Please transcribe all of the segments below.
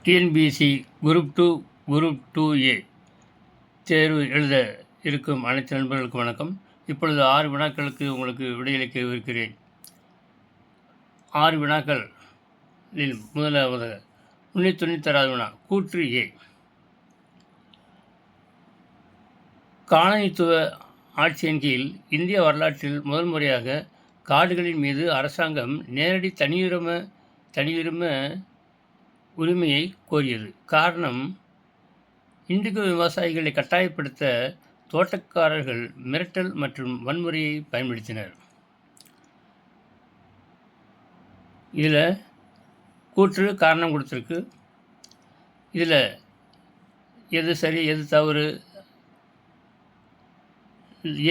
TNPSC group 2A தேர்வு எழுத இருக்கும் அனைத்து நண்பர்களுக்கும் வணக்கம். இப்பொழுது 6 வினாக்களுக்கு உங்களுக்கு விடையளிக்க இருக்கிறேன். 6 வினாக்களில் முதலாவது 396 வினா. கூற்று A. காலனித்துவ ஆட்சியின் கீழ் இந்திய வரலாற்றில் முதல் முறையாக காடுகளின் மீது அரசாங்கம் நேரடி தனியுரிம உரிமையை கோரியது. காரணம், இண்டிகோ விவசாயிகளை கட்டாயப்படுத்த தோட்டக்காரர்கள் மிரட்டல் மற்றும் வன்முறையை பயன்படுத்தினர். இதில் கூற்று காரணம் கொடுத்துருக்கு. இதில் எது சரி எது தவறு,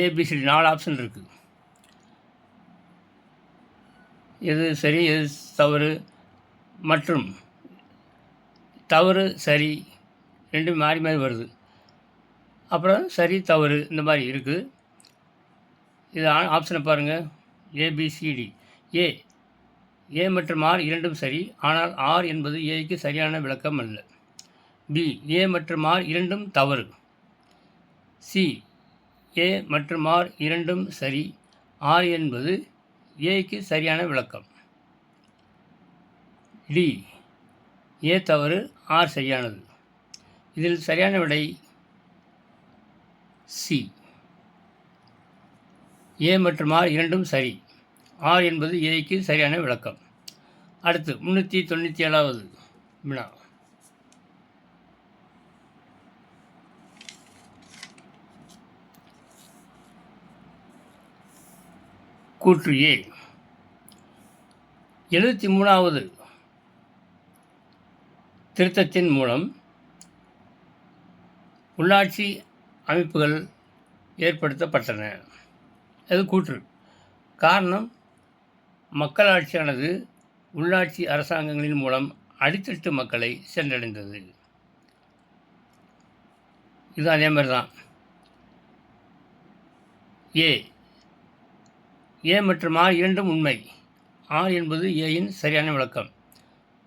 ஏபிசிடி 4 ஆப்ஷன் இருக்குது. எது சரி எது தவறு மற்றும் தவறு சரி ரெண்டும் மாறி வருது. அப்புறம் சரி தவறு இந்த மாதிரி இருக்குது. இது ஆப்ஷனை பாருங்கள். ஏபிசிடி. ஏ மற்றும் ஆர் இரண்டும் சரி, ஆனால் ஆர் என்பது ஏக்கு சரியான விளக்கம் அல்ல. பி, ஏ மற்றும் ஆர் இரண்டும் தவறு. சி, ஏ மற்றும் ஆர் இரண்டும் சரி, ஆர் என்பது ஏக்கு சரியான விளக்கம். டி, ஏ தவறு, ஆர் சரியானது. இதில் சரியான விடை சி. ஏ மற்றும் ஆர் இரண்டும் சரி, ஆர் என்பது ஏக்கு சரியான விளக்கம். அடுத்து 397வது வினா. கூற்று ஏ. 73வது திருத்தத்தின் மூலம் உள்ளாட்சி அமைப்புகள் ஏற்படுத்தப்பட்டன. அது கூற்று. காரணம், மக்களாட்சியானது உள்ளாட்சி அரசாங்கங்களின் மூலம் அடித்தட்டு மக்களை சென்றடைந்தது. இது அதே மாதிரி தான். ஏ மற்றும் ஆர் இரண்டும் உண்மை, ஆர் என்பது ஏயின் சரியான விளக்கம்.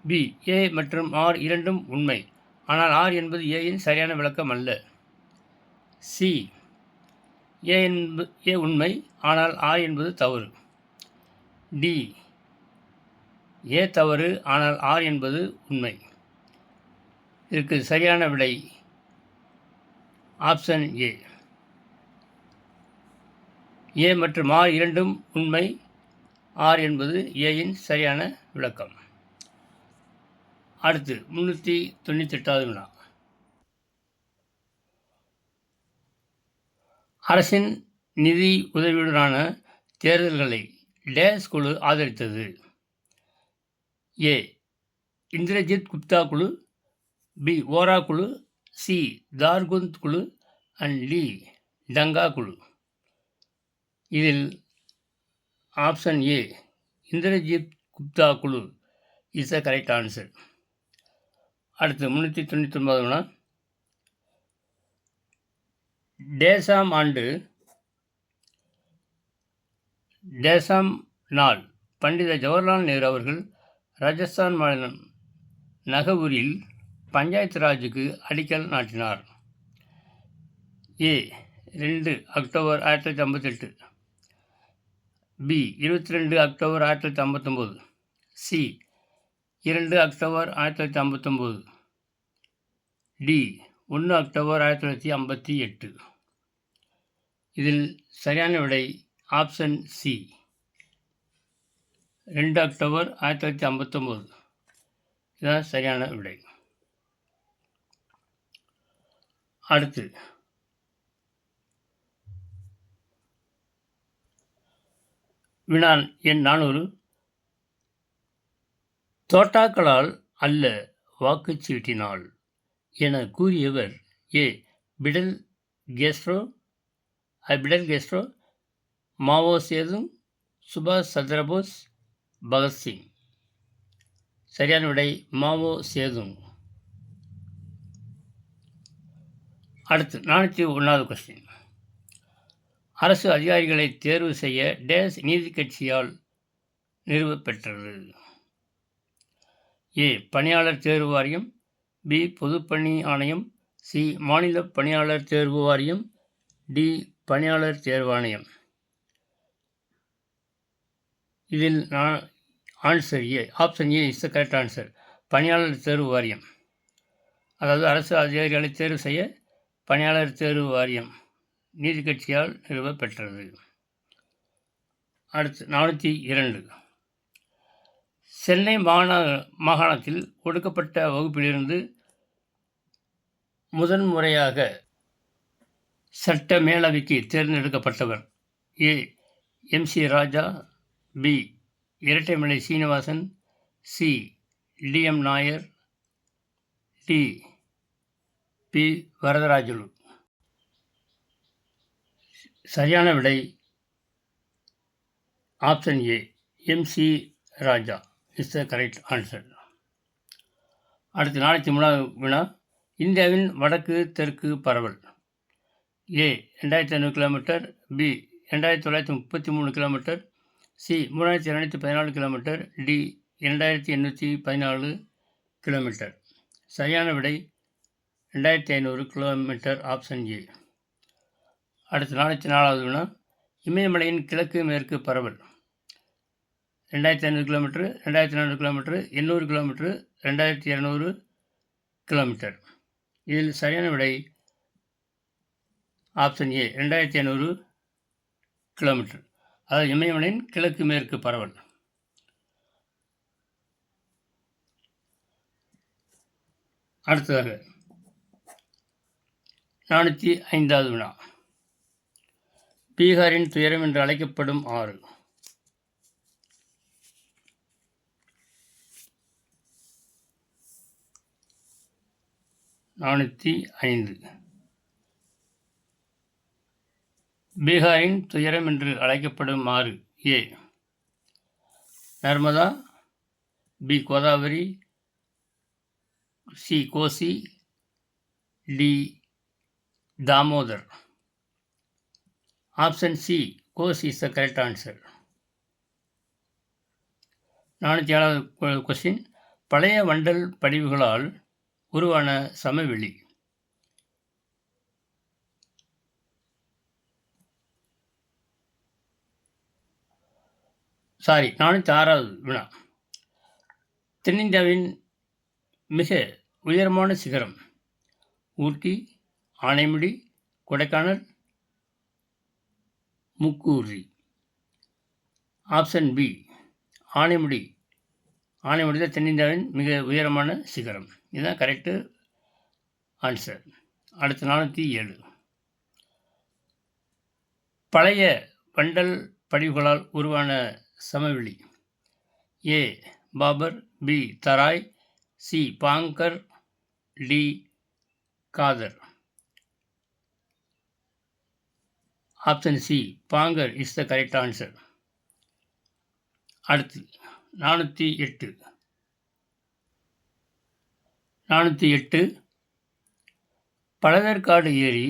பி, ஏ மற்றும் ஆர் இரண்டும் உண்மை, ஆனால் ஆர் என்பது ஏயின் சரியான விளக்கம் அல்ல. சி, ஏ உண்மை, ஆனால் ஆர் என்பது தவறு. டி, ஏ தவறு, ஆனால் ஆர் என்பது உண்மை. இதற்கு சரியான விடை ஆப்ஷன் ஏ. ஏ மற்றும் ஆர் இரண்டும் உண்மை, ஆர் என்பது ஏயின் சரியான விளக்கம். அடுத்து 398வது வினா. அரசின் நிதி உதவியுடனான தேர்தல்களை டேஸ் குழு ஆதரித்தது. ஏ, இந்திரஜித் குப்தா குழு, பி, ஓரா குழு, சி, தார்குந்த் குழு அண்ட் டி, டங்கா குழு. இதில் ஆப்ஷன் ஏ, இந்திரஜித் குப்தா குழு இஸ் த கரெக்ட் ஆன்சர். அடுத்து 399வது வினா. டேசாம் ஆண்டு டேசாம் நாள் பண்டித ஜவஹர்லால் நேரு அவர்கள் ராஜஸ்தான் மாநிலம் நகவுரில் பஞ்சாயத்து ராஜுக்கு அடிக்கல் நாட்டினார். A, 2 October 1958, B, 22 October 1959, C, 2 October 1959, D, 1 October 1958. இதில் சரியான விடை ஆப்ஷன் சி, 2 அக்டோபர் 1959. இதுதான் சரியான விடை. அடுத்து வினா எண் 400. தோட்டாக்களால் அல்ல வாக்குச்சீட்டினால் என கூறியவர் ஏ, பிடல் கெஸ்ட்ரோ, மாவோ சேதுங், சுபாஷ் சந்திரபோஸ், பகத்சிங். சரியான விடை மாவோ சேதுங். அடுத்து 401வது கொஸ்டின். அரசு அதிகாரிகளை தேர்வு செய்ய டேஸ் நீதி கட்சியால் நிறுவப்பெற்றது. ஏ, பணியாளர் தேர்வு வாரியம், பி பொதுப்பணி ஆணையம், சி மாநில பணியாளர் தேர்வு வாரியம், டி பணியாளர் தேர்வாணையம். இதில் answer A, option A is the correct answer. பணியாளர் தேர்வு வாரியம், அதாவது அரசு அதிகாரிகளை தேர்வு செய்ய பணியாளர் தேர்வு வாரியம் நீதி கட்சியால் நிறுவப்பெற்றது. அடுத்து 402. சென்னை மாகாணத்தில் ஒடுக்கப்பட்ட வகுப்பிலிருந்து முதன்முறையாக சட்ட மேலவைக்கு தேர்ந்தெடுக்கப்பட்டவர். A M C. Raja, B Rettaimalai Srinivasan, C T M. Nair, D P Varadarajulu. சரியான விடை option A, M C. Raja is the correct answer. அடுத்து 403 வினா. இந்தியாவின் வடக்கு தெற்கு பரவல். A 2500 kilometre, B 2933 kilometre, C 3214 kilometre, D 2814 kilometre. சரியான விடை 2500 கிலோமீட்டர், ஆப்ஷன் ஏ. அடுத்து 404 வினா. இமயமலையின் கிழக்கு மேற்கு பரவல். 2500 கிலோமீட்டர், 2400 கிலோமீட்டர், 800 கிலோமீட்டர், 2200 கிலோமீட்டர். இதில் சரியான விடை ஆப்ஷன் ஏ 2500 கிலோமீட்டர், அதாவது இமயமலையின் கிழக்கு மேற்கு பரவல். அடுத்ததாக 405 வினா. பீகாரின் துயரம் என்று அழைக்கப்படும் ஆறு. 405. பீகாரின் துயரம் என்று அழைக்கப்படும் ஆறு. A Narmada, B Godavari, C Kosi, D Damodar. Option C Kosi is the correct answer. 407 question. பழைய வண்டல் படிவுகளால் உருவான சமவெளி. 406 வினா. தென்னிந்தியாவின் மிக உயரமான சிகரம். ஊட்டி, ஆனைமுடி, கொடைக்கானல், முக்கூர்ரி. Option B Anaimudi. ஆனைமுடி தான் தென்னிந்தியாவின் மிக உயரமான சிகரம். இதுதான் கரெக்டு ஆன்சர். அடுத்து 407. பழைய வண்டல் படிவுகளால் உருவான சமவெளி. A Bhabar, B Terai, C Bhangar, D Khadar. Option C Bhangar is the correct answer. அடுத்து 408. பழவேற்காடு ஏரி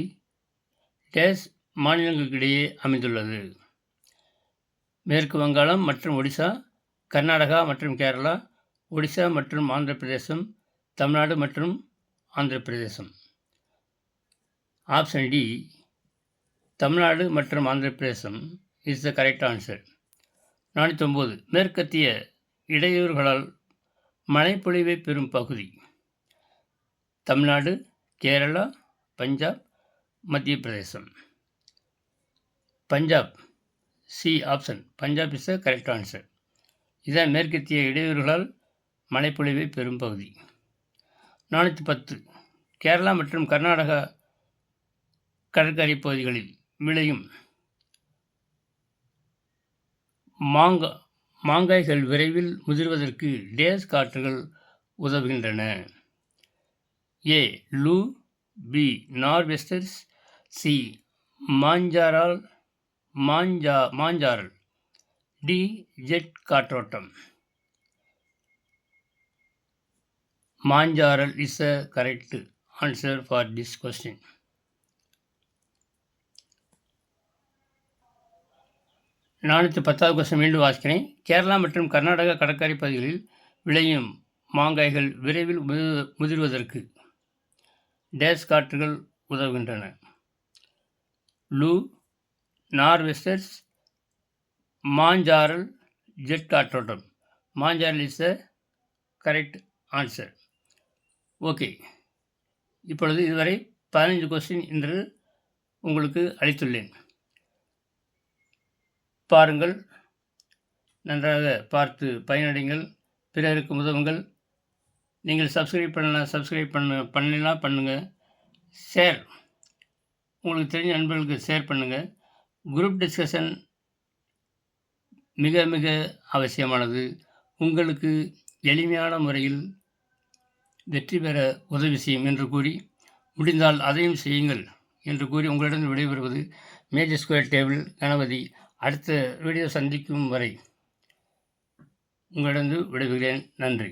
டேஸ் மாநிலங்களுக்கிடையே அமைந்துள்ளது. மேற்கு வங்காளம் மற்றும் ஒடிசா, கர்நாடகா மற்றும் கேரளா, ஒடிசா மற்றும் ஆந்திர பிரதேசம், தமிழ்நாடு மற்றும் ஆந்திர பிரதேசம். ஆப்ஷன் டி தமிழ்நாடு மற்றும் ஆந்திர பிரதேசம் இஸ் த கரெக்ட் ஆன்சர். 409. மேற்கத்திய இடையூறுகளால் மழைப்பொழிவை பெறும் பகுதி. தமிழ்நாடு, கேரளா, பஞ்சாப், மத்திய பிரதேசம். Punjab, C option Punjab is the correct answer. இதுதான் மேற்கத்திய இடையூறுகளால் மழைப்பொழிவை பெறும் பகுதி. 410. கேரளா மற்றும் கர்நாடகா கடற்கரை பகுதிகளில் விளையும் மாங்காய்கள் விரைவில் முதிர்வதற்கு டேஸ் காற்றுகள் உதவுகின்றன. ஏ லூ, B nor'westers, C மாஞ்சாரல், D jet காற்றோட்டம். மாஞ்சாரல் is a correct answer for this question. நானூற்றி 10வது கொஸ்டின் மீண்டும் வாசிக்கிறேன். கேரளா மற்றும் கர்நாடகா கடற்கரை பகுதிகளில் விளையும் மாங்காய்கள் விரைவில் முதிர்வதற்கு டேஸ் காற்றுகள் உதவுகின்றன. லூ, நார்வெஸ்டர்ஸ், மாஞ்சாரல், ஜெட் காற்றோட்டம். மாஞ்சாரல் is the correct answer. Okay, இப்பொழுது இதுவரை 15 கொஸ்டின் இன்று உங்களுக்கு அளித்துள்ளேன். பாருங்கள், நன்றாக பார்த்து பயனடைங்கள், பிறருக்கு உதவுங்கள். நீங்கள் சப்ஸ்கிரைப் பண்ணலாம் பண்ணுங்கள். ஷேர், உங்களுக்கு தெரிஞ்ச நண்பர்களுக்கு ஷேர் பண்ணுங்கள். குரூப் டிஸ்கஷன் மிக மிக அவசியமானது. உங்களுக்கு எளிமையான முறையில் வெற்றி பெற உதவி செய்யும் என்று கூறி, முடிந்தால் அதையும் செய்யுங்கள் என்று கூறி உங்களிடம் விடைபெறுவது மேஜர் ஸ்கொயர் டேபிள் கணபதி. அடுத்த வீடியோ சந்திக்கும் வரை உங்களிடம் விடைபெறுகிறேன். நன்றி.